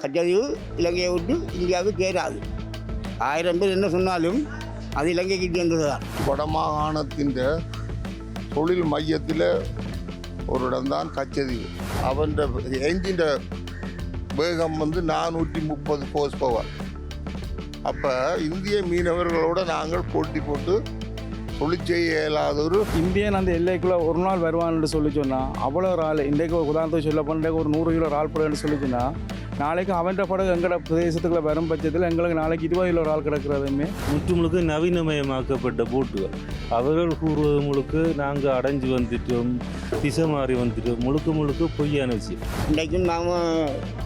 கச்சதீவு இலங்கையை விட்டு இந்தியாவுக்கு சேராது. 1000 பேர் என்ன சொன்னாலும் அது இலங்கைக்கு சேர்ந்தது தான். வடமாகாணத்தின் தொழில் மையத்தில் ஒரு இடம்தான் கச்சதீவு. அவன் என்ஜின் வேகம் 430 ஹோர்ஸ் பவர். அப்போ இந்திய மீனவர்களோடு நாங்கள் போட்டி போட்டு தொழிற்செய்ய இயலாத ஒரு இந்தியன் அந்த எல்லைக்குள்ளே ஒரு நாள் வருவான்னு சொல்லி சொன்னால் அவ்வளோ இறால் இன்றைக்கு ஒரு உதாரணத்துக்கு சொல்ல போனால் ஒரு 100 கிலோ இறால் படகுன்னு சொல்லி சொன்னால் நாளைக்கு அவன் படகு எங்களோட பிரதேசத்துக்குள்ள வரும் பட்சத்தில் எங்களுக்கு நாளைக்கு 20 கிலோ இறால் கிடக்கிறதுமே முழுக்க நவீனமயமாக்கப்பட்ட போட்டுகள். அவர்கள் கூறுவது முழுக்க நாங்கள் அடைஞ்சு வந்துட்டோம், திசை மாறி வந்துட்டோம், முழுக்க பொய்யான விஷயம். இன்றைக்கும் நாம்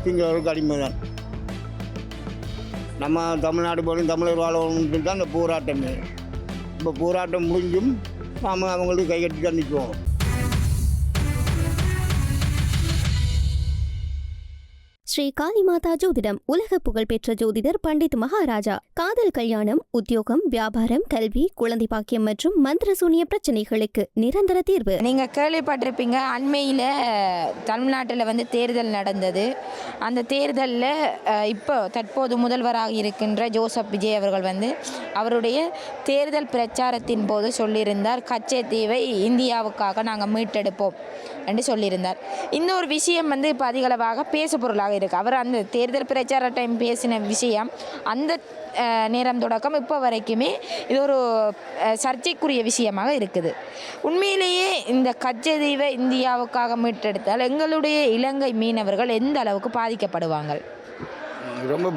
சிங்களவர்களுக்கு அடிமை தான். நம்ம தமிழ்நாடு போலும் தமிழர் வாழணுன்ட்டு தான் இந்த போராட்டமே. இப்போ போராட்டம் முடிஞ்சும் நாம் அவங்களுக்கு கைகட்டி தான் நிற்குவோம். ஸ்ரீ காளிமாதா ஜோதிடம் உலக புகழ்பெற்ற ஜோதிடர் பண்டித் மகாராஜா. காதல், கல்யாணம், உத்தியோகம், வியாபாரம், கல்வி, குழந்தை பாக்கியம் மற்றும் மந்திர சூனிய பிரச்சனைகளுக்கு நிரந்தர தீர்வு. நீங்க கேள்விப்பட்டிருப்பீங்க, அண்மையில் தமிழ்நாட்டில் தேர்தல் நடந்தது. அந்த தேர்தலில் இப்போ தற்போது முதல்வராக இருக்கின்ற ஜோசப் விஜய் அவர்கள் அவருடைய தேர்தல் பிரச்சாரத்தின் போது சொல்லியிருந்தார், கச்சத்தீவை இந்தியாவுக்காக நாங்கள் மீட்டெடுப்போம் என்று சொல்லியிருந்தார். இன்னொரு விஷயம் இப்போ அதிகளவாக பேசு பொருளாக இருக்கு. அவர் அந்த தேர்தல் பிரச்சார டைம் பேசின விஷயம் அந்த நேரம் தொடக்கம் இப்போ வரைக்குமே இது ஒரு சர்ச்சைக்குரிய விஷயமாக இருக்குது. உண்மையிலேயே இந்த கச்சத்தீவை இந்தியாவுக்காக மீட்டெடுத்தால் எங்களுடைய இலங்கை மீனவர்கள் எந்த அளவுக்கு பாதிக்கப்படுவாங்க? ரொம்ப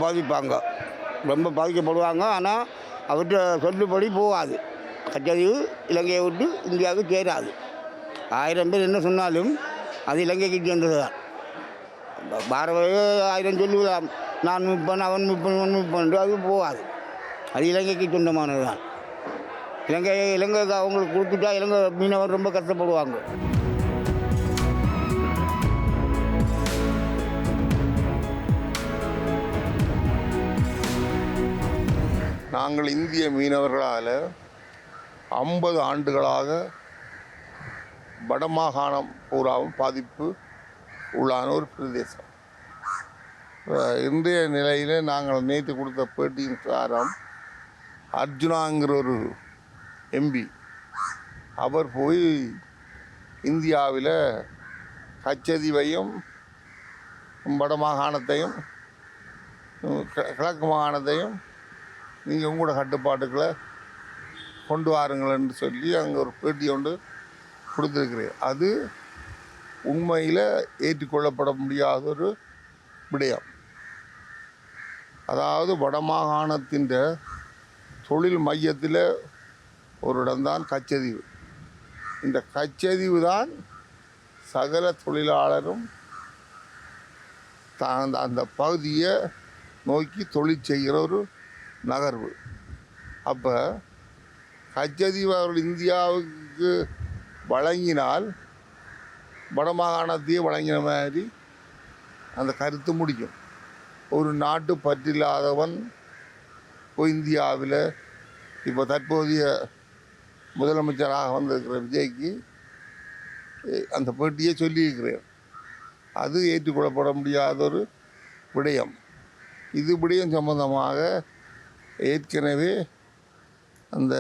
பாதிக்கப்படுவாங்க. ஆனால் அவர்கிட்ட சொல்லுபடி போகாது. கச்சத்தீவு இலங்கையை விட்டு இந்தியாவுக்கு சேராது. 1000 பேர் என்ன சொன்னாலும் அது இலங்கைக்கு சேர்ந்தது தான். பாரதிய 1000 சொல்லுவதாம், நான் 30 அவன் 30 அது போகாது. அது இலங்கைக்கு சொந்தமானது தான். இலங்கைக்கு அவங்களுக்கு கொடுத்துட்டா இலங்கை மீனவர் ரொம்ப கஷ்டப்படுவாங்க. நாங்கள் இந்திய மீனவர்களால் 50 ஆண்டுகளாக வடமாகாணம் பூராவும் பாதிப்பு உள்ளான ஒரு பிரதேசம். இன்றைய நிலையில் நாங்கள் நேற்று கொடுத்த பேட்டியின் சாரம், அர்ஜுனாங்கிற ஒரு எம்பி அவர் போய் இந்தியாவில் கச்சதீவையும் வடமாகாணத்தையும் கிழக்கு மாகாணத்தையும் நீங்கள் உங்களோட கட்டுப்பாட்டுக்களை கொண்டு வாருங்களேன்னு சொல்லி அங்கே ஒரு பேட்டி ஒன்று கொடுத்துருக்கிறேன். அது உண்மையில் ஏற்றுக்கொள்ளப்பட முடியாத ஒரு விடயம். அதாவது வடமாகாணத்தின் தொழில் மையத்தில் ஒரு இடம்தான் கச்சதீவு. இந்த கச்சதீவு தான் சகல தொழிலாளரும் அந்த பகுதியை நோக்கி தொழில் செய்கிற ஒரு நகர்வு. அப்போ கச்சதீவு அவர்கள் இந்தியாவுக்கு வழங்கினால் வடமாகாணத்தையே வழங்கின மாதிரி அந்த கருத்து முடியும். ஒரு நாட்டு பற்றில்லாதவன் இப்போ இந்தியாவில் இப்போ தற்போதைய முதலமைச்சராக வந்திருக்கிற விஜய்க்கு அந்த பேட்டியை சொல்லியிருக்கிறேன். அது ஏற்றுக்கொள்ளப்பட முடியாத ஒரு விடயம். இது விடயம் சம்பந்தமாக ஏற்கனவே அந்த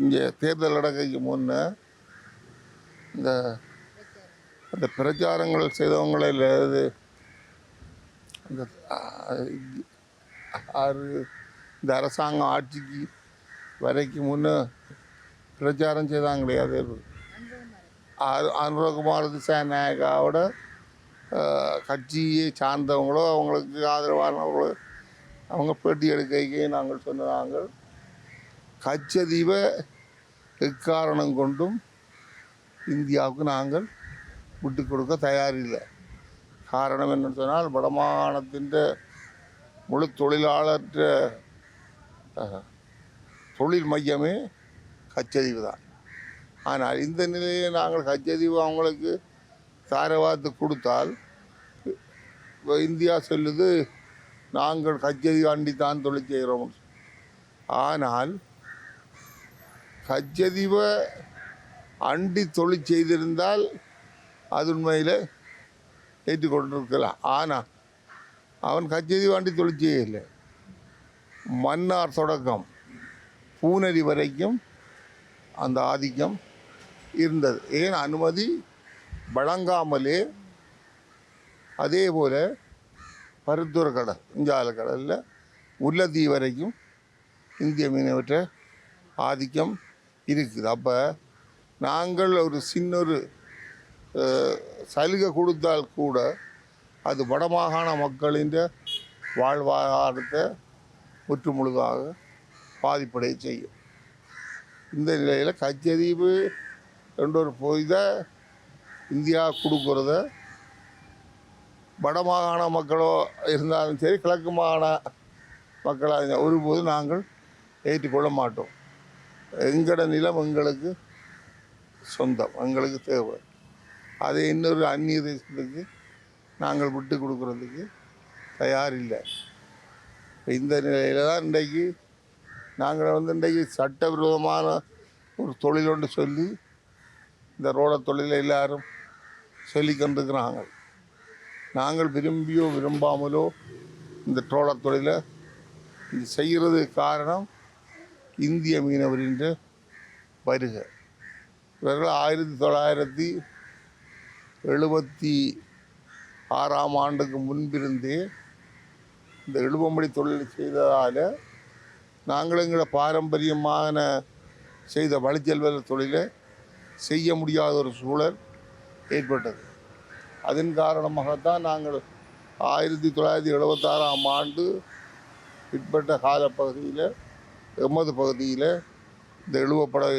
இங்கே தேர்தல் நடக்கைக்கு முன்னே அந்த பிரச்சாரங்கள் செய்தவங்களில் இந்த இந்த அரசாங்கம் ஆட்சிக்கு வரைக்கும் முன்னே பிரச்சாரம் செய்தாங்களே, அது அனுரகுமார் திசாநாயக்காவோட கட்சியை சார்ந்தவங்களோ அவங்களுக்கு ஆதரவானவங்களோ அவங்க பேட்டி எடுக்கைக்கே நாங்கள் சொன்னாங்கள், கச்சதீவை எக்காரணம் கொண்டும் இந்தியாவுக்கு நாங்கள் விட்டு கொடுக்க தயாரில்லை. காரணம் என்னன்னு சொன்னால், வடமாகாணத்தின் முழு தொழிலாளற்ற தொழில் மையமே கச்சதீவு தான். ஆனால் இந்த நிலையை நாங்கள் கச்சதீவு அவங்களுக்கு தாரவாத்து கொடுத்தால் இந்தியா சொல்லுது நாங்கள் கச்சதீவு அண்டித்தான் தொழில் செய்கிறோம். ஆனால் கச்சதீவை அண்டி தொழில் செய்திருந்தால் அது உண்மையில் ஏற்றுக்கொண்டிருக்கலாம். ஆனால் அவன் கச்சேரி தொழிற்சியே இல்லை. மன்னார் தொடக்கம் பூனரி வரைக்கும் அந்த ஆதிக்கம் இருந்தது. ஏன் அனுமதி வழங்காமலே அதே போல் பருத்தூர் கடல், இஞ்சால கடலில் முல்லைத்தீவு வரைக்கும் இந்திய மீனவற்ற ஆதிக்கம் இருக்குது. அப்போ நாங்கள் ஒரு சின்னொரு சலுகை கொடுத்தால் கூட அது வடமாகாண மக்களின் வாழ்வாதாரத்தை முற்றுமுழுதாக பாதிப்படைய செய்யும். இந்த நிலையில் கச்சதீவு என்ற ஒரு பொய்தை இந்தியா கொடுக்குறத வடமாகாண மக்களோ இருந்தாலும் சரி, கிழக்கு மாகாண மக்களாக ஒருபோது நாங்கள் ஏற்றுக்கொள்ள மாட்டோம். எங்களோட நிலம் எங்களுக்கு சொந்தம், எங்களுக்கு தேவை. அதை இன்னொரு அந்நிய தேசத்துக்கு நாங்கள் விட்டு கொடுக்குறதுக்கு தயார் இல்லை. இந்த நிலையில் தான் இன்றைக்கு நாங்கள் இன்றைக்கு சட்டவிரோதமான ஒரு தொழில் ஒன்று சொல்லி இந்த ரோட தொழிலை எல்லாரும் சொல்லி கொண்டிருக்கிறாங்க. நாங்கள் விரும்பியோ விரும்பாமலோ இந்த ட்ரோலர் தொழிலை இது செய்கிறதுக்கு காரணம் இந்திய மீனவரின் வருகை. இவர்கள் 1976 முன்பிருந்தே இந்த இழுவம்படி தொழில் செய்ததால் நாங்கள் எங்களோட பாரம்பரியமான செய்த வழிச்செல்வ தொழிலை செய்ய முடியாத ஒரு சூழல் ஏற்பட்டது. அதன் காரணமாகத்தான் நாங்கள் 1976 பிற்பட்ட காலப்பகுதியில் எமது பகுதியில் இந்த இழுவப்படை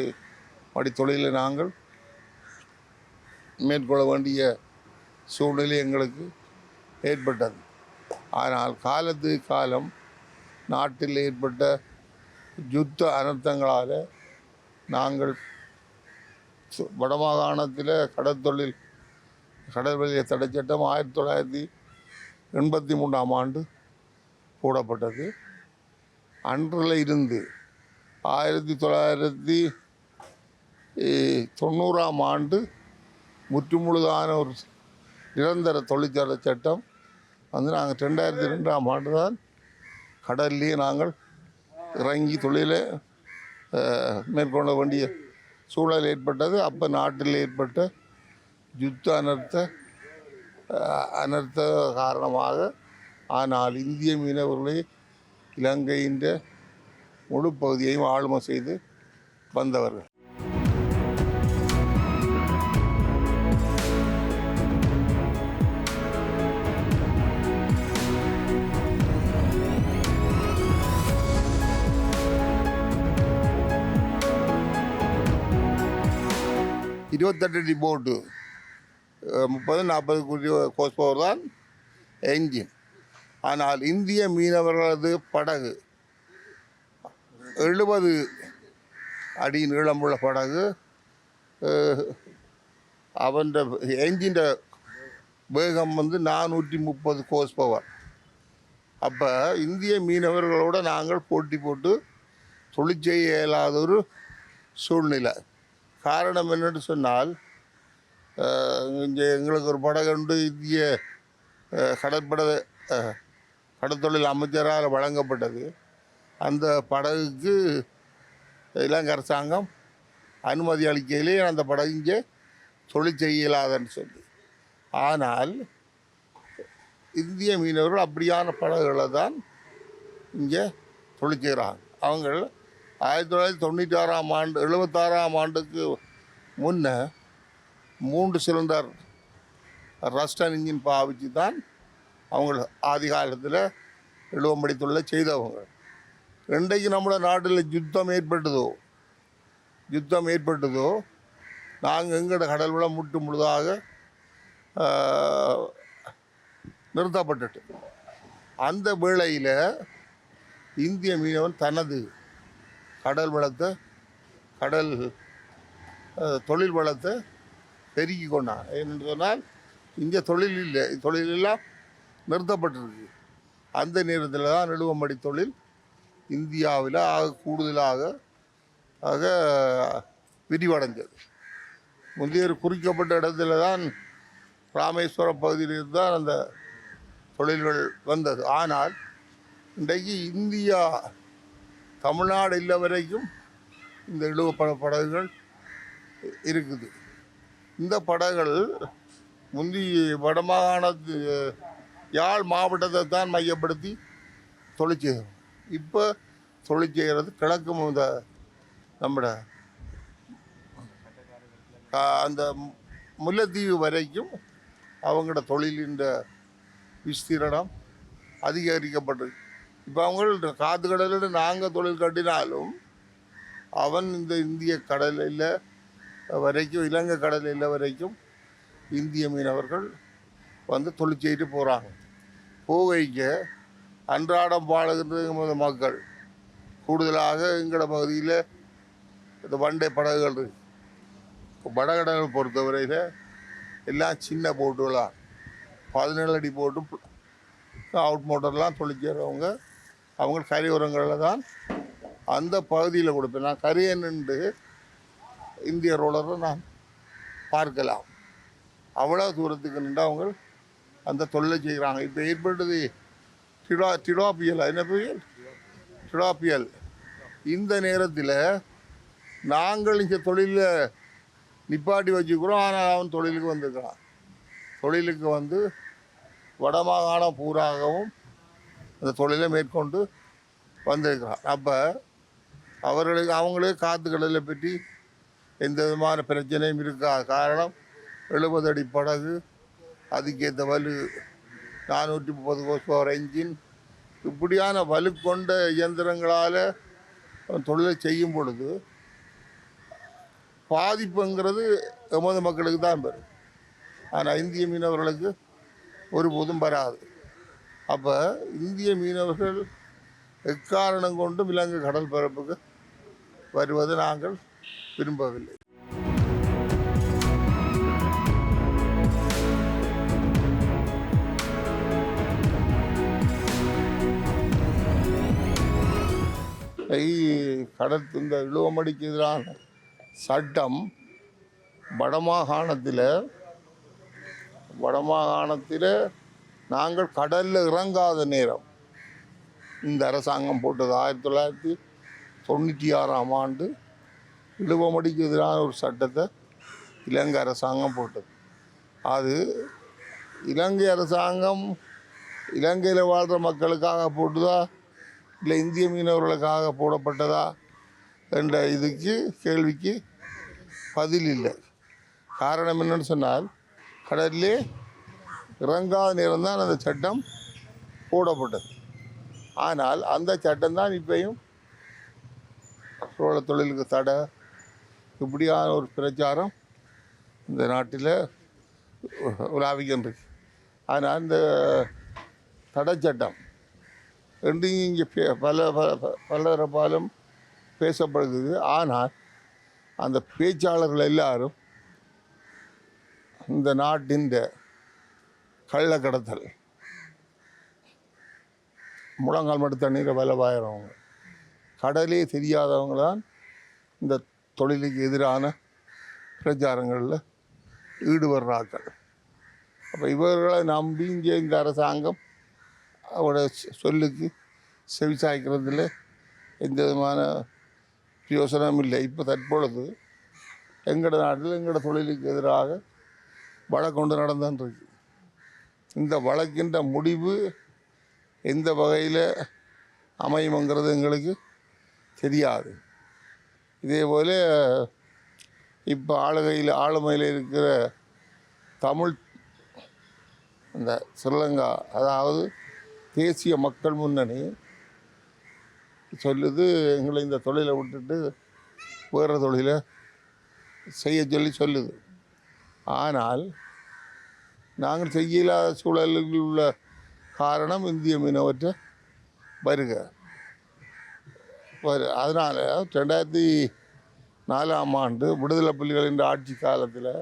மடி தொழிலை நாங்கள் மேற்கொள்ள வேண்டிய சூழ்நிலை எங்களுக்கு ஏற்பட்டது. ஆனால் காலத்துக்கு காலம் நாட்டில் ஏற்பட்ட யுத்த அனர்த்தங்களால் நாங்கள் வடமாகாணத்தில் கடற்வெளியை தடை சட்டம் 1983 போடப்பட்டது. அன்றில் இருந்து 1990 முற்றுமுழுதான ஒரு நிரந்தர தொழிற்சாலை சட்டம் நாங்கள் 2002 தான் கடல்லையே நாங்கள் இறங்கி தொழிலை மேற்கொள்ள வேண்டிய சூழல் ஏற்பட்டது. அப்போ நாட்டில் ஏற்பட்ட யுத்த அனர்த்த காரணமாக. ஆனால் இந்திய மீனவர்களை இலங்கையின் முழு பகுதியையும் ஆளுமை செய்து வந்தவர்கள். இருபத்தெட்டு போட்டு 30-40 கோஸ் பவர் தான் என்ஜின். ஆனால் இந்திய மீனவர்களது படகு 70 அடி நீளமுள்ள படகு, அவன் என்ஜின் வேகம் 430 கோஸ் பவர். அப்போ இந்திய மீனவர்களோடு நாங்கள் போட்டி போட்டு தொழிற்செய்ய இயலாத ஒரு சூழ்நிலை. காரணம் என்னென்னு சொன்னால், இங்கே எங்களுக்கு ஒரு படகு உண்டு. இந்திய கடற்தொழில் அமைச்சரால் வழங்கப்பட்டது. அந்த படகுக்கு இலங்கை அரசாங்கம் அனுமதி அளிக்கையிலே அந்த படகு இங்கே தொழில் செய்யலாதுன்னு சொல்லி. ஆனால் இந்திய மீனவர்கள் அப்படியான படகுகளை தான் இங்கே தொழில் செய்கிறாங்க. அவங்க 1976 முன்னே 3 சிலிண்டர் ரஸ்டன் இன்ஜின் பாவிச்சு தான் அவங்க ஆதி காலத்தில் இழுவம்படி தொழிலை செய்தவங்க. இன்றைக்கு நம்மளோட நாட்டில் யுத்தம் ஏற்பட்டதோ நாங்கள் எங்களோட கடல் வளம் முற்று முழுதாக நிறுத்தப்பட்டுட்டு, அந்த வேளையில் இந்திய மீனவன் தனது கடல் தொழில் வளத்தை பெருக்கி கொண்டான். ஏன்னு சொன்னால் இங்கே தொழில் இல்லை, தொழிலெல்லாம் நிறுத்தப்பட்டிருக்கு. அந்த நேரத்தில் தான் இழுவம்படி தொழில் இந்தியாவில் கூடுதலாக விரிவடைஞ்சது. முந்தைய குறிக்கப்பட்ட இடத்துல தான் ராமேஸ்வரம் பகுதியிலிருந்து தான் அந்த தொழில்கள் வந்தது. ஆனால் இன்றைக்கு இந்தியா தமிழ்நாடு இல்லை வரைக்கும் இந்த இழுவ படகுகள் இருக்குது. இந்த படகுகள் முந்தி வடமாகாணத்து யாழ் மாவட்டத்தை தான் மையப்படுத்தி தொழில் செய்கிறோம். இப்போ தொழில் செய்கிறது கிழக்கு நம்மட அந்த முல்லைத்தீவு வரைக்கும் அவங்களோட தொழிலின் விஸ்தீரணம் அதிகரிக்கப்பட்டது. இப்போ அவங்க காற்று கடலில் நாங்கள் தொழில் கட்டினாலும் அவன் இந்த இந்திய கடலில் வரைக்கும் இலங்கை கடலில் வரைக்கும் இந்திய மீனவர்கள் வந்து தொழில் செய்துட்டு போகிறாங்க. போகைக்க அன்றாடம் வாழுகின்ற மக்கள் கூடுதலாக எங்களோட பகுதியில் இந்த வண்டை படகுகள் இருக்குது. வடகடலை பொறுத்தவரையில் எல்லாம் சின்ன போட்டுகளாக 17 அடி போட்டு அவுட் மோட்டர்லாம் தொழில் செய்கிறவங்க அவங்க கரையோரங்களில் தான் அந்த பகுதியில் கொடுப்பேன். நான் கரையை நின்று இந்திய ரோலரை நான் பார்க்கலாம். அவ்வளோ தூரத்துக்கு நின்று அவங்க அந்த தொழிலை செய்கிறாங்க. இப்போ ஏற்பட்டது டிடாபியல், என்ன புயல்? டிடாபியல். இந்த நேரத்தில் நாங்கள் இங்கே தொழிலில் நிப்பாட்டி வச்சுக்கிறோம். ஆனால் அவன் தொழிலுக்கு வந்திருக்கிறான். தொழிலுக்கு வந்து வடமாகாணம் பூராகவும் அந்த தொழிலை மேற்கொண்டு வந்திருக்கிறான். அப்போ அவங்களுக்கு காற்று கடலை பற்றி எந்த விதமான பிரச்சனையும் இருக்காது. காரணம் 70 அடி படகு, அதுக்கேற்ற வலு, 430 ஹோர்ஸ் என்ஜின், இப்படியான வலு கொண்ட இயந்திரங்களால் தொழிலை செய்யும் பொழுது பாதிப்புங்கிறது எமது மக்களுக்கு தான் பெறும். ஆனால் இந்திய மீனவர்களுக்கு ஒருபோதும் வராது. அப்போ இந்திய மீனவர்கள் எக்காரணம் கொண்டும் இலங்கை கடல் பரப்புக்கு வருவதை நாங்கள் விரும்பவில்லை. இந்த இழுவமடிக்கு எதிரான சட்டம் வடமாகாணத்தில் நாங்கள் கடலில் இறங்காத நேரம் இந்த அரசாங்கம் போட்டது. 1996ஆம் ஆண்டு இழுவமடிக்கு எதிரான ஒரு சட்டத்தை இலங்கை அரசாங்கம் போட்டது. அது இலங்கை அரசாங்கம் இலங்கையில் வாழ்கிற மக்களுக்காக போட்டுதா இல்லை இந்திய மீனவர்களுக்காக போடப்பட்டதா என்ற கேள்விக்கு பதில் இல்லை. காரணம் என்னன்னு சொன்னால் கடலிலே இறங்காத நேரம்தான் அந்த சட்டம் போடப்பட்டது. ஆனால் அந்த சட்டம் தான் இப்பையும் சோழ தொழிலுக்கு தடை, இப்படியான ஒரு பிரச்சாரம் இந்த நாட்டில் உலாவிக்கின்றது. ஆனால் இந்த தடை சட்டம் ரெண்டு இங்கே பலதரப்பாலும் பேசப்படுகிறது. ஆனால் அந்த பேச்சாளர்கள் எல்லாரும் இந்த நாட்டின் கள்ளக்கடத்தல், முழங்கால் மட்டும் தண்ணீரை வலவாயிறவங்க, கடலே தெரியாதவங்க தான் இந்த தொழிலுக்கு எதிரான பிரச்சாரங்களில் ஈடுபடுறார்கள். அப்போ இவர்களை நம்பி இங்கே இந்த அரசாங்கம் அவரோட சொல்லுக்கு செவிசாய்க்கிறதுல எந்த விதமான பிரயோசனமும் இல்லை. இப்போ தற்பொழுது எங்களோட நாட்டில் எங்களோட தொழிலுக்கு எதிராக வழக்கொண்டு நடந்துருக்கு. இந்த வழக்கின்ற முடிவு எந்த வகையில் அமையுங்கிறது எங்களுக்கு தெரியாது. இதேபோல் இப்போ ஆளுமையில் இருக்கிற தமிழ் இந்த ஸ்ரீலங்கா, அதாவது தேசிய மக்கள் முன்னணி சொல்லுது எங்களை இந்த தொழிலை விட்டுட்டு வேறு தொழிலை செய்ய சொல்லுது. ஆனால் நாங்கள் செய்யலாத சூழலில் உள்ள காரணம் இந்திய மீனவற்றை வருக. அதனால் 2004ஆம் ஆண்டு விடுதலை புலிகளின் ஆட்சி காலத்தில்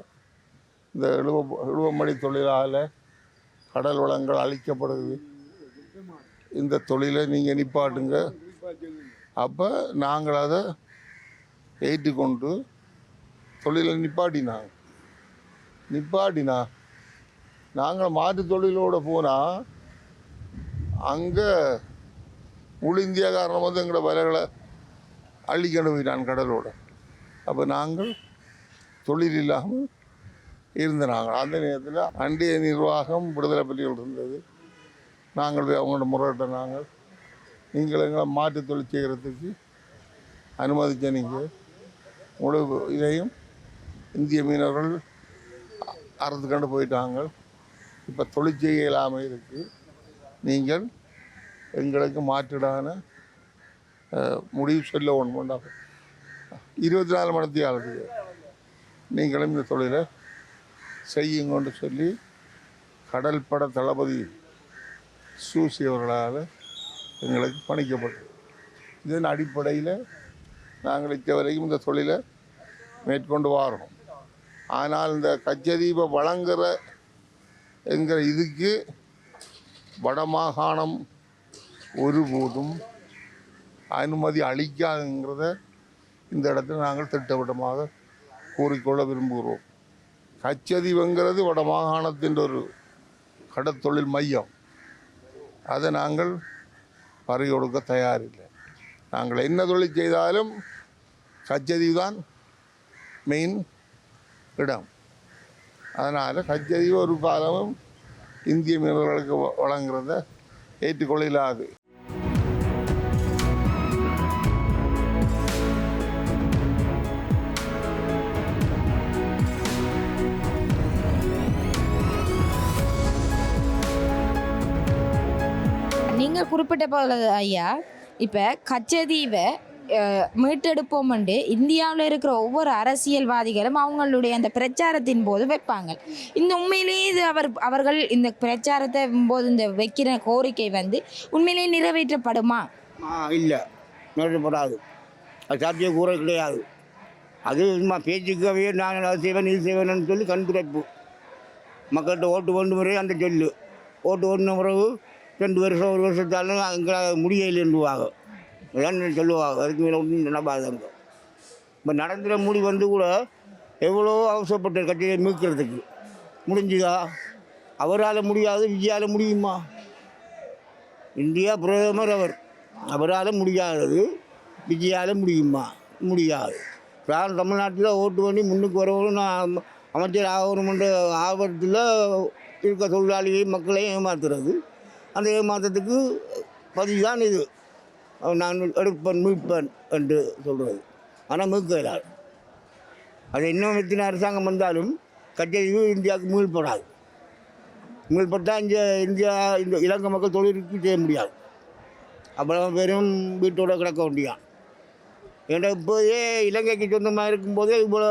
இந்த இழுவமடி தொழிலால் கடல் வளங்கள் அழிக்கப்படுது, இந்த தொழிலை நீங்கள் நிப்பாட்டுங்க. அப்போ நாங்கள் அதை ஏற்றுக்கொண்டு தொழிலை நிப்பாட்டினா நாங்கள் மாற்று தொழிலோடு போனால் அங்கே முழு இந்தியாக்காரன் வந்து எங்களோட வலைகளை அள்ளிக்கொண்டு போயிட்டான் கடலோட. அப்போ நாங்கள் தொழில் இல்லாமல் இருந்த நாங்கள் அந்த நேரத்தில் அண்டிய நிர்வாகம் விடுதலை புலிகள் இருந்தது. நாங்கள் போய் அவங்களோட முறையிட்ட நீங்கள் எங்களை மாற்று தொழில் செய்கிறதுக்கு அனுமதிச்ச நீங்கள் முழு இதையும் இந்திய மீனவர்கள் அறுத்து கண்டு போயிட்டாங்க. இப்போ தொழில் செய்ய இல்லாமல் இருக்குது. நீங்கள் எங்களுக்கு மாற்றிடான முடிவு சொல்ல ஒன்று 24 மணித்தியாளருக்கு நீங்களும் இந்த தொழிலை செய்யுங்கன்னு சொல்லி கடல் பட தளபதி சூசி அவர்களால் எங்களுக்கு பணிக்கப்பட்டது. இதன் அடிப்படையில் நாங்கள் இச்சவரைக்கும் இந்த தொழிலை மேற்கொண்டு வாரோம். ஆனால் இந்த கச்சதீபை வழங்குற என்கிற இதுக்கு வடமாகாணம் ஒருபோதும் அனுமதி அளிக்காதுங்கிறத இந்த இடத்துல நாங்கள் திட்டவட்டமாக கூறிக்கொள்ள விரும்புகிறோம். கச்சதீபங்கிறது வடமாகாணத்தின் ஒரு கடற்தொழில் மையம். அதை நாங்கள் பறிகொடுக்க தயாரில்லை. நாங்கள் என்ன தொழில் செய்தாலும் கச்சதீவு தான் மெயின் இடம். அதனால் கச்சதீவு ஒரு காலமும் இந்திய மீனவர்களுக்கு வழங்குறத ஏற்றுக்கொள்ளாது. நீங்கள் குறிப்பிட்ட போல ஐயா, இப்போ கச்சதீவை மீட்டெடுப்போம்ண்டு இந்தியாவில் இருக்கிற ஒவ்வொரு அரசியல்வாதிகளும் அவங்களுடைய அந்த பிரச்சாரத்தின் போது வைப்பாங்க. இந்த உண்மையிலேயே இது அவர்கள் இந்த பிரச்சாரத்தை போது இந்த வைக்கிற கோரிக்கை வந்து உண்மையிலேயே நிறைவேற்றப்படுமா? இல்லை, நிறைவேற்றப்படாது. அது சாத்திய கூற கிடையாது. அது சும்மா பேச்சுக்காகவே நான் அது செய்வேன் இது செய்வேன்னு சொல்லி கண்துடைப்பு. மக்கள்கிட்ட ஓட்டு கொண்டு முறை அந்த சொல்லு ஓட்டு கொண்டு பிறகு 2 வருஷம் 1 வருஷத்தாலும் எங்களால் முடியலைன்னுவாங்க. இதான் சொல்லுவாங்க. அதுக்கு மேலே ஒன்றும் நடப்பாதாங்க. இப்போ நடந்துகிற முடி வந்து கூட எவ்வளோ அவசரப்பட்ட கட்சியை மீட்கிறதுக்கு முடிஞ்சுதா? அவரால் முடியாது, விஜயால் முடியுமா? இந்தியா பிரதமர் அவரால் முடியாதது விஜயால் முடியுமா? முடியாது. நான் தமிழ்நாட்டில் ஓட்டு பண்ணி முன்னுக்கு வரவும் நான் அமைச்சர் ஆகணுமென்ற ஆபத்தில் இருக்க தொழிலாளியை மக்களையும் ஏமாத்துறது. அந்த ஏமாற்றத்துக்கு பதிவு தான் இது. நான் எடுப்பேன் மீட்பேன் என்று சொல்கிறது. ஆனால் மீட்கலாது. அது இன்னும் எத்தனை அரசாங்கம் வந்தாலும் கச்சதீவு இந்தியாவுக்கு மீள்படாது. மீள்பட்டால் இந்த இலங்கை மக்கள் தொழிலுக்கு செய்ய முடியாது. அவ்வளோ பேரும் வீட்டோட கிடக்க வேண்டியான். ஏன்னா இப்போதே இலங்கைக்கு சொந்தமாக இருக்கும்போதே இவ்வளோ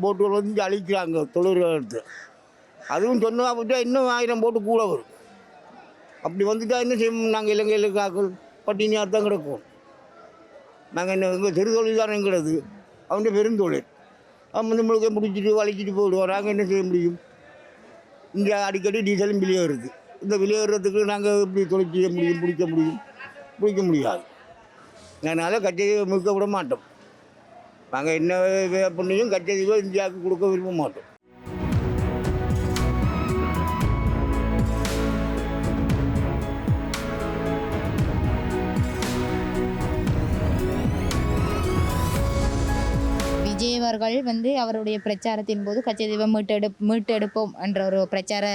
போட்டுகள் வந்து அழிக்கிறாங்க தொழில்கள் எடுத்து. அதுவும் சொன்னா அப்படின்னா இன்னும் 1000 போட்டு கூட வரும். அப்படி வந்துட்டால் என்ன செய்யணும்? நாங்கள் இலங்கையில் காக்கள் பட்டினியாக தான் கிடக்கும். நாங்கள் என்ன எங்கள் சிறு தொழில் தான் எங்கிறது. அவங்க பெருந்தொழில் அவன் வந்து முழுக்க முடிச்சுட்டு வலிச்சிட்டு போயிடுவோம். நாங்கள் என்ன செய்ய முடியும்? இந்தியா அடிக்கடி டீசலும் விலையேறுது. இந்த விலையேறதுக்கு நாங்கள் எப்படி தொழில் செய்ய முடியும்? பிடிக்க முடியாது. அதனால் கச்சதீவை மீட்க விட மாட்டோம். நாங்கள் என்ன பண்ணியும் கச்சதீவை இந்தியாவுக்கு கொடுக்க விரும்ப மாட்டோம். விஜயவர்கள் வந்து அவருடைய பிரச்சாரத்தின் போது கச்சதீவை மீட்டெடுப்போம் என்ற ஒரு பிரச்சார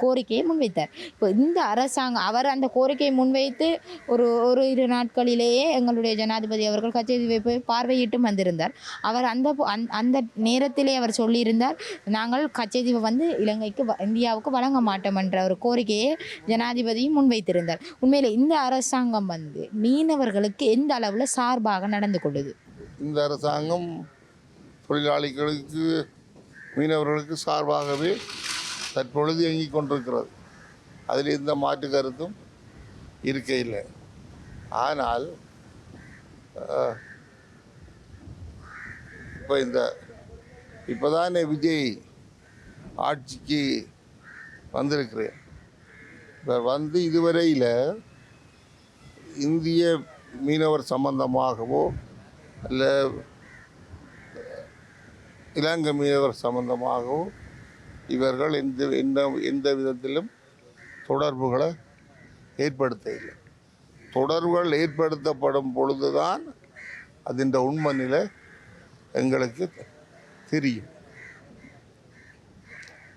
கோரிக்கையை முன்வைத்தார். இப்போ இந்த அரசாங்கம் அவர் அந்த கோரிக்கையை முன்வைத்து ஒரு 2 நாட்களிலேயே எங்களுடைய ஜனாதிபதி அவர்கள் கச்சதீவை போய் பார்வையிட்டும் வந்திருந்தார். அவர் அந்த நேரத்திலே அவர் சொல்லியிருந்தார், நாங்கள் கச்சதீவை வந்து இந்தியாவுக்கு வழங்க மாட்டோம் என்ற ஒரு கோரிக்கையை ஜனாதிபதியும் முன்வைத்திருந்தார். உண்மையில் இந்த அரசாங்கம் வந்து மீனவர்களுக்கு எந்த அளவில் சார்பாக நடந்து கொள்ளுது? இந்த அரசாங்கம் தொழிலாளிகளுக்கு மீனவர்களுக்கு சார்பாகவே தற்பொழுது இயங்கிக் கொண்டிருக்கிறது. அதில் எந்த மாற்று கருத்தும் இருக்கையில். ஆனால் இப்போதான் விஜய் ஆட்சிக்கு வந்திருக்கிறேன். இப்போ வந்து இதுவரையில் இந்திய மீனவர் சம்பந்தமாகவோ இல்லை இலங்கை மீனவர் சம்பந்தமாகவும் இவர்கள் எந்த விதத்திலும் தொடர்புகளை ஏற்படுத்த இல்லை. தொடர்புகள் ஏற்படுத்தப்படும் பொழுதுதான் அதின் உண்மை நிலை எங்களுக்கு தெரியும்.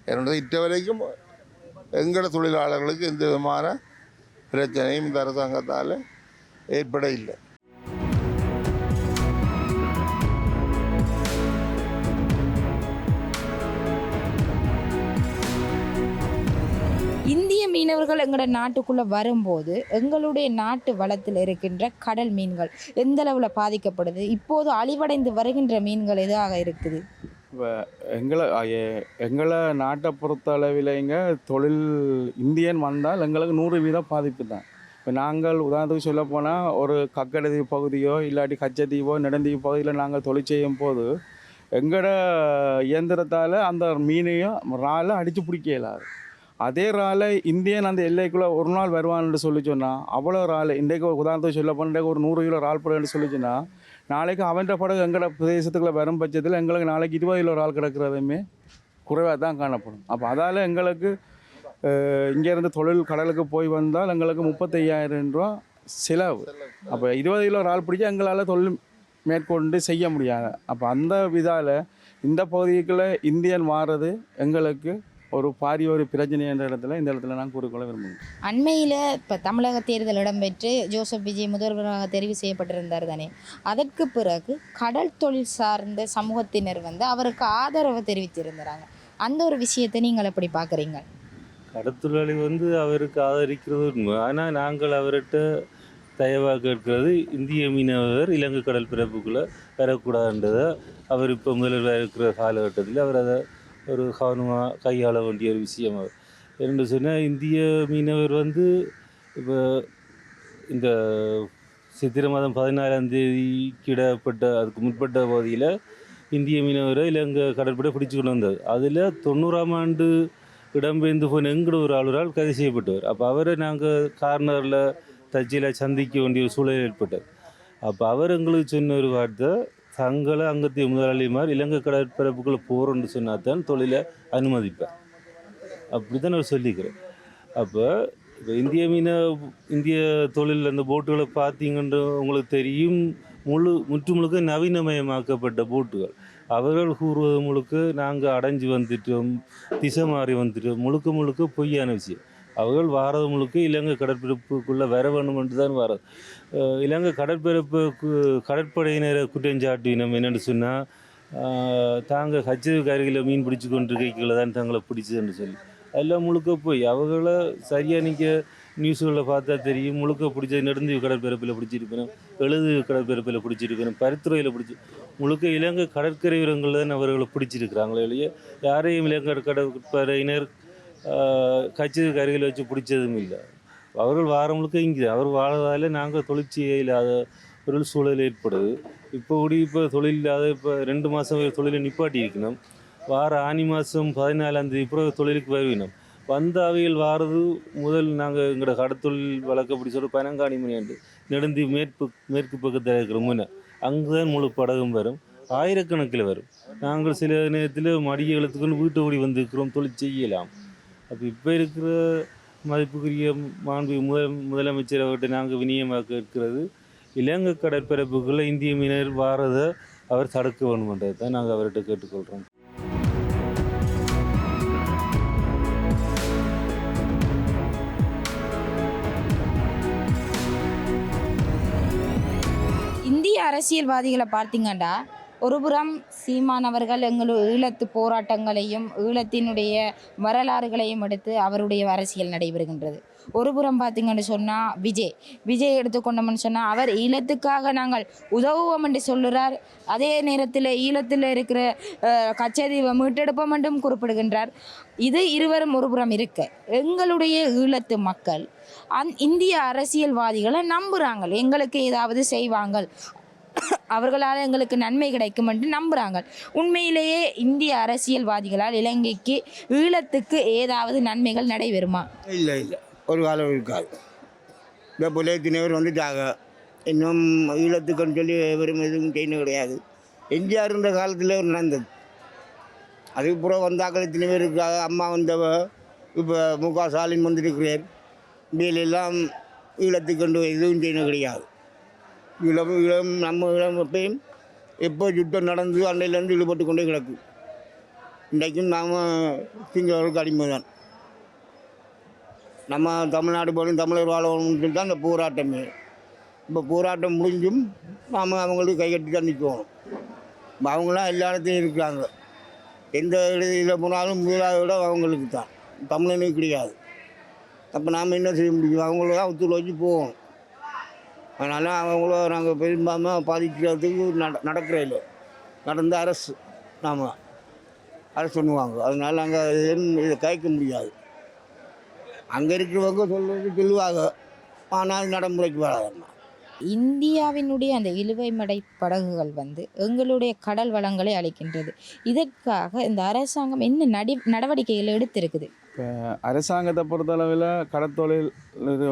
என்னோட இட்ட வரைக்கும் எங்களோட தொழிலாளர்களுக்கு எந்த விதமான பிரச்சனையும் இந்த அரசாங்கத்தால் ஏற்பட இல்லை. இந்திய மீனவர்கள் எங்களோட நாட்டுக்குள்ளே வரும்போது எங்களுடைய நாட்டு வளத்தில் இருக்கின்ற கடல் மீன்கள் எந்த அளவில் பாதிக்கப்படுது? இப்போது அழிவடைந்து வருகின்ற மீன்கள் எதாக இருக்குது? இப்போ எங்களை நாட்டை பொறுத்த அளவில்ங்க தொழில் இந்தியன் வந்தால் எங்களுக்கு 100% பாதிப்பு தான். இப்போ நாங்கள் உதாரணத்துக்கு சொல்ல போனால் ஒரு கக்கடதீவு பகுதியோ இல்லாட்டி கச்சத்தீவோ நெடுந்தீவு பகுதியில் நாங்கள் தொழில் செய்யும் போது எங்களோட இயந்திரத்தால் அந்த மீனையும் இறாலை அடித்து பிடிக்க இயலாது. அதே இறாலை இந்தியன் அந்த எல்லைக்குள்ளே ஒரு நாள் வருவான்னு சொல்லி சொன்னால் அவ்வளோ இறால் இன்றைக்கு உதாரணத்துக்கு சொல்ல போனால் ஒரு 100 கிலோ இறால் படம்னு சொல்லி சொன்னால் நாளைக்கு அவன்ற படகு எங்களோட பிரதேசத்துக்குள்ளே வரும் பட்சத்தில் எங்களுக்கு நாளைக்கு 20 கிலோ இறால் கிடக்கிறதுமே குறைவாக தான் காணப்படும். அப்போ அதால் எங்களுக்கு இங்கேருந்து தொழில் கடலுக்கு போய் வந்தால் எங்களுக்கு 35,000 ரூபா செலவு. அப்போ 20 கிலோ இறால் பிடிச்சா எங்களால் தொழில் மேற்கொண்டு செய்ய முடியாது. அப்போ அந்த விதால் இந்த பகுதிக்குள்ளே இந்தியன் வாரது எங்களுக்கு ஒரு பாரிய ஒரு பிரச்சனை என்ற இடத்துல இந்த இடத்துல நான் கூறிக்கொள்ள விரும்புகிறேன். அண்மையில் இப்போ தமிழக தேர்தல் இடம்பெற்று ஜோசப் விஜய் முதல்வராக தெரிவு செய்யப்பட்டிருந்தார் தானே, அதற்கு பிறகு கடல் தொழில் சார்ந்த சமூகத்தினர் வந்து அவருக்கு ஆதரவு தெரிவித்திருந்தாங்க. அந்த ஒரு விஷயத்தை நீங்கள் எப்படி பார்க்குறீங்க? கடத்தொழிலாளி அவருக்கு ஆதரிக்கிறது உண்மை. ஆனால் நாங்கள் அவர்கிட்ட தயவாக கேட்கிறது இந்திய மீனவர் இலங்கை கடல் பிறப்புக்குள்ளே வரக்கூடாதுன்றதை அவர் இப்போ முதல்வர் இருக்கிற காலகட்டத்தில் அவர் அதை ஒரு கவனமாக கையாள வேண்டிய ஒரு விஷயம். அவர் என்று சொன்னால் இந்திய மீனவர் இப்போ இந்த சித்திரை மாதம் 14ஆம் தேதிக்கிடப்பட்ட அதுக்கு முற்பட்ட பகுதியில் இந்திய மீனவரை இலங்கை கடற்படை பிடிச்சு கொண்டு வந்தது. அதில் 90ஆம் ஆண்டு இடம்பெயர்ந்து போன எங்கட ஒரு ஆளுரால் கைது செய்யப்பட்டவர். அப்போ அவரை நாங்கள் கார்னரில் தச்சியில் சந்திக்க வேண்டிய ஒரு சூழல் ஏற்பட்டது. அப்போ அவர் எங்களுக்கு சொன்ன ஒரு வார்த்தை, தங்களை அங்கத்திய முதலாளிமார் இலங்கை கடற்பரப்புக்குள்ளே போகிறோன்னு சொன்னால் தான் தொழிலை அனுமதிப்பேன். அப்படி தான் அவர் சொல்லிக்கிறேன். அப்போ இப்போ இந்திய தொழில் அந்த போட்டுகளை பார்த்தீங்கன்ற உங்களுக்கு தெரியும், முழுக்க நவீனமயமாக்கப்பட்ட போட்டுகள். அவர்கள் கூறுவது முழுக்க நாங்கள் அடைஞ்சு வந்துட்டோம், திசை மாறி வந்துட்டோம், முழுக்க பொய்யான விஷயம். அவர்கள் வாரது முழுக்க இலங்கை கடற்பரப்புக்குள்ளே வர வேண்டும் என்று தான் வாரது. இலங்கை கடற்படையினரை குற்றஞ்சாட்டினோம் என்னென்னு சொன்னால், தாங்கள் கச்சேரிக்கு அருகில் மீன் பிடிச்சி கொண்டிருக்கைக்குள்ள தான் தங்களை பிடிச்சதுன்னு சொல்லி எல்லாம் முழுக்க போய் அவங்கள சரியாக நீங்கள் நியூஸ்களில் பார்த்தா தெரியும். முழுக்க பிடிச்சது நெடுந்தீவு கடற்பரப்பில் பிடிச்சிருக்கணும், எழுது கடற்பரப்பில் பிடிச்சிருக்கணும், பரித்துறையில் பிடிச்சி முழுக்க இலங்கை கடற்கரை உரங்கள் தான் அவர்களை பிடிச்சிருக்கிறாங்களே இல்லையே. யாரையும் இலங்கை கடற்படையினர் கச்சேரிக்கு அருகில் வச்சு பிடிச்சதும் இல்லை. அவர்கள் வாரம் முழுக்க இங்கே அவர் வாழதால் நாங்கள் தொழிற்சியே இல்லாத ஒரு சூழல் ஏற்படுது. இப்போ தொழில் இல்லாத இப்போ 2 மாதம் தொழிலை நிப்பாட்டி இருக்கணும். வார ஆனி மாதம் 14ஆம் தேதி இப்போ தொழிலுக்கு வருவினோம். வந்த அவைகள் வாரது முதல் நாங்கள் எங்களோட கடத்தொழில் வழக்கப்படி சொல்ல பனங்காணி மணியாண்டு நெடுந்தி மேற்கு பக்கத்தில் இருக்கிற முன்ன அங்கே தான் முழு படகும் வரும், ஆயிரக்கணக்கில் வரும். நாங்கள் சில நேரத்தில் மடியை எழுத்துக்கொண்டு வீட்டு ஓடி வந்திருக்கிறோம், தொழில் செய்யலாம். அப்போ இப்போ இருக்கிற மதிப்புக்குரிய முதலமைச்சர் அவர்கிட்ட நாங்கள் விநியமாக இருக்கிறது, இலங்கை கடற்பரப்புக்குள்ளே இந்திய மீனர் வாரதை அவர் தடுக்க வேணுமென்றது தான் நாங்கள் அவர்கிட்ட கேட்டுக்கொள்கிறோம். இந்திய அரசியல்வாதிகளை பார்த்தீங்கன்னா, ஒருபுறம் சீமானவர்கள் ஈழத்து போராட்டங்களையும் ஈழத்தினுடைய வரலாறுகளையும் எடுத்து அவருடைய அரசியல் நடைபெறுகின்றது. ஒருபுறம் பார்த்திங்கன்னு சொன்னால் விஜய் எடுத்துக்கொண்டோம்னு சொன்னால் அவர் ஈழத்துக்காக நாங்கள் உதவுவோம் என்று சொல்லுறார். அதே நேரத்தில் ஈழத்தில் இருக்கிற கச்சதீவை மீட்டெடுப்போம் என்றும் குறிப்பிடுகின்றார். இது இருவரும் ஒருபுறம் இருக்க, எங்களுடைய ஈழத்து மக்கள் இந்திய அரசியல்வாதிகளை நம்புகிறாங்க, எங்களுக்கு ஏதாவது செய்வாங்க, அவர்களால் எங்களுக்கு நன்மை கிடைக்கும் என்று நம்புகிறாங்க. உண்மையிலேயே இந்திய அரசியல்வாதிகளால் இலங்கைக்கு ஈழத்துக்கு ஏதாவது நன்மைகள் நடைபெறுமா? இல்லை, ஒரு காலம் இருக்காது. இந்த புலையத்தினவர் வந்துட்டாங்க, இன்னும் ஈழத்துக்குன்னு சொல்லி வெறும் எதுவும் செய்யணும் கிடையாது. எம்ஜிஆர் இருந்த காலத்தில் நடந்தது. அதுக்கப்புறம் வந்தாக்கள் இத்தனை பேர் இருக்காங்க. அம்மா வந்தவ, இப்போ மு.க. ஸ்டாலின் வந்திருக்கிறார். இதிலெல்லாம் ஈழத்துக்கு கொண்டு எதுவும் செய்ய கிடையாது. இளம் நம்ம இளம் எப்பயும் எப்போ யுத்தம் நடந்து அன்னையிலேருந்து ஈடுபட்டு கொண்டே கிடக்கு. இன்றைக்கும் நாம் சிங்களவர்களுக்கு அடிமை தான். நம்ம தமிழ்நாடு போலும் தமிழர் வாழணும்னு தான் இந்த போராட்டமே. இப்போ போராட்டம் முடிஞ்சும் நாம் அவங்களுக்கு கைகட்டி தான் நிற்கணும். இப்போ அவங்களாம் எல்லா இடத்துலையும் இருக்கிறாங்க. எந்த இதில் போனாலும் முதலாவது இடம் அவங்களுக்கு தான், தமிழனுக்கு கிடையாது. அப்போ நாம் என்ன செய்ய முடியும்? அவங்கள தான் ஒத்துழைச்சி போகணும். அதனால் அவங்கள நாங்கள் பெரும்பாலும் பாதிக்கிறதுக்கு நடக்கிற இல்லை. நடந்த அரசு நாம் அரசு பண்ணுவாங்க. அதனால் நாங்கள் இதை கேட்க முடியாது. அங்கே இருக்கிறவங்க சொல்லுவாங்க, ஆனால் அது நடைமுறைக்கு வராதுன்னா. இந்தியாவினுடைய அந்த இழுவை மடை படகுகள் வந்து எங்களுடைய கடல் வளங்களை அளிக்கின்றது. இதற்காக இந்த அரசாங்கம் என்ன நடவடிக்கைகள் எடுத்திருக்குது? இப்போ அரசாங்கத்தை பொறுத்தளவில் கடற்தொழில் இது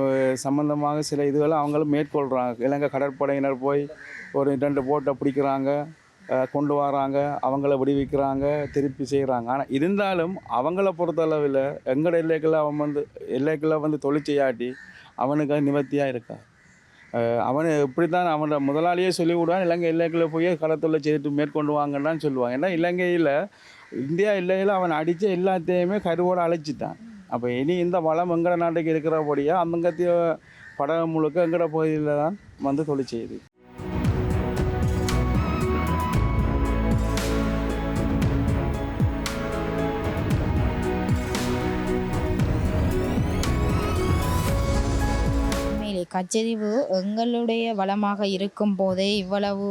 சம்மந்தமாக சில இதுகளை அவங்களும் மேற்கொள்கிறாங்க. இலங்கை கடற்படையினர் போய் ஒரு 2 போட்டை பிடிக்கிறாங்க, கொண்டு வராங்க, அவங்கள விடுவிக்கிறாங்க, திருப்பி செய்கிறாங்க. ஆனால் இருந்தாலும் அவங்கள பொறுத்தளவில் எங்களோட எல்லைக்குள்ளே வந்து தொழிற்செய்யாட்டி அவனுக்கு அது நிவர்த்தியாக இருக்கா. அவன் இப்படி தான் அவனோட முதலாளியே சொல்லி விடுவான், இலங்கை எல்லைக்குள்ளே போய் கடற்தொழில் செய்துட்டு மேற்கொண்டு வாங்கன்னு சொல்லுவான். ஏன்னா இலங்கையில் இந்தியா எல்லையில் அவன் அடித்த எல்லாத்தையுமே கருவோடு அழைச்சிட்டான். அப்போ இனி இந்த வளம் எங்கட நாட்டுக்கு இருக்கிறபடியாக அங்கத்திய படகு முழுக்க எங்கட பகுதியில் தான் வந்து தொழில் செய்யுது. கச்சதீவு எங்களுடைய வளமாக இருக்கும் போதே இவ்வளவு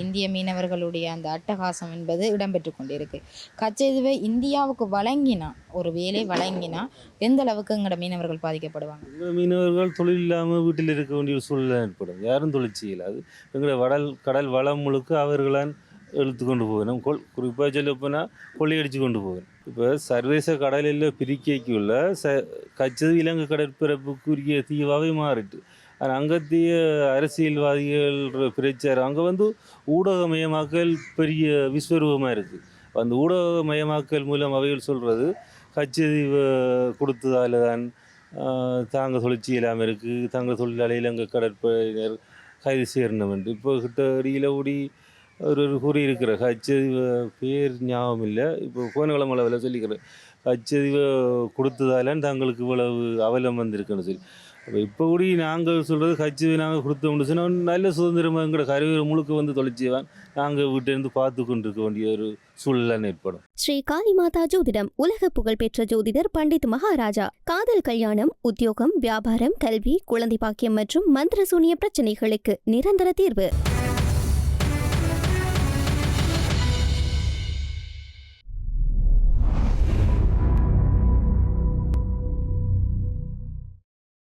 இந்திய மீனவர்களுடைய அந்த அட்டகாசம் என்பது இடம்பெற்று கொண்டிருக்கு. கச்சதீவை இந்தியாவுக்கு வழங்கினா, ஒரு வேலை வழங்கினா எந்த அளவுக்கு எங்களோட மீனவர்கள் பாதிக்கப்படுவாங்க? எங்கள் மீனவர்கள் தொழில் இல்லாமல் வீட்டில் இருக்க வேண்டிய ஒரு சூழ்நிலை ஏற்படும். யாரும் தொழில் செய்யலாது. எங்களோட கடல் வளம் முழுக்க அவர்களால் இழுத்து கொண்டு போகணும். குறிப்பாக சொல்ல போனால் கொள்ளையடித்து கொண்டு போகணும். இப்போ சர்வதேச கடலில் பிரிக்கைக்குள்ள கச்சதீவு இலங்கை கடற்பரப்புக்குரிய தீவாகவே மாறிட்டு. ஆனால் அங்கத்திய அரசியல்வாதிகள் பிரச்சாரம் அங்கே வந்து ஊடகமயமாக்கல் பெரிய விஸ்வரூபமாக இருக்குது. அந்த ஊடகமயமாக்கல் மூலம் அவைகள் சொல்கிறது கச்சதீவை கொடுத்ததால் தான் தாங்க தொழிற்சி இல்லாமல் இருக்குது, தாங்க தொழிலாளி இலங்கை கடற்படையினர் கைது செய்யணும் என்று. இப்போ கிட்ட அடியில் ஓடி ஒரு கூறியிருக்கிற கச்சதீவை பேர் ஞாபகம் இல்லை, இப்போ கோனகுளம் அளவில் சொல்லிக்கிறேன், கச்சதீவை கொடுத்ததால தங்களுக்கு இவ்வளவு அவலம் வந்திருக்குன்னு சொல்லி. அப்போ இப்போ கூடி நாங்கள் சொல்கிறது கச்சதீவை நாங்கள் கொடுத்தோம்னு சொன்னால் நல்ல சுதந்திரமாக எங்களோட கருவியை முழுக்க வந்து தொலைச்சிவான் நாங்கள் வீட்டிலேருந்து பார்த்து கொண்டிருக்க வேண்டிய ஒரு சூழலாக ஏற்படும். ஸ்ரீ காளிமாதா ஜோதிடம் உலக புகழ்பெற்ற ஜோதிடர் பண்டித் மகாராஜா. காதல், கல்யாணம், உத்தியோகம், வியாபாரம், கல்வி, குழந்தை பாக்கியம் மற்றும் மந்திர சூனிய பிரச்சனைகளுக்கு நிரந்தர தீர்வு.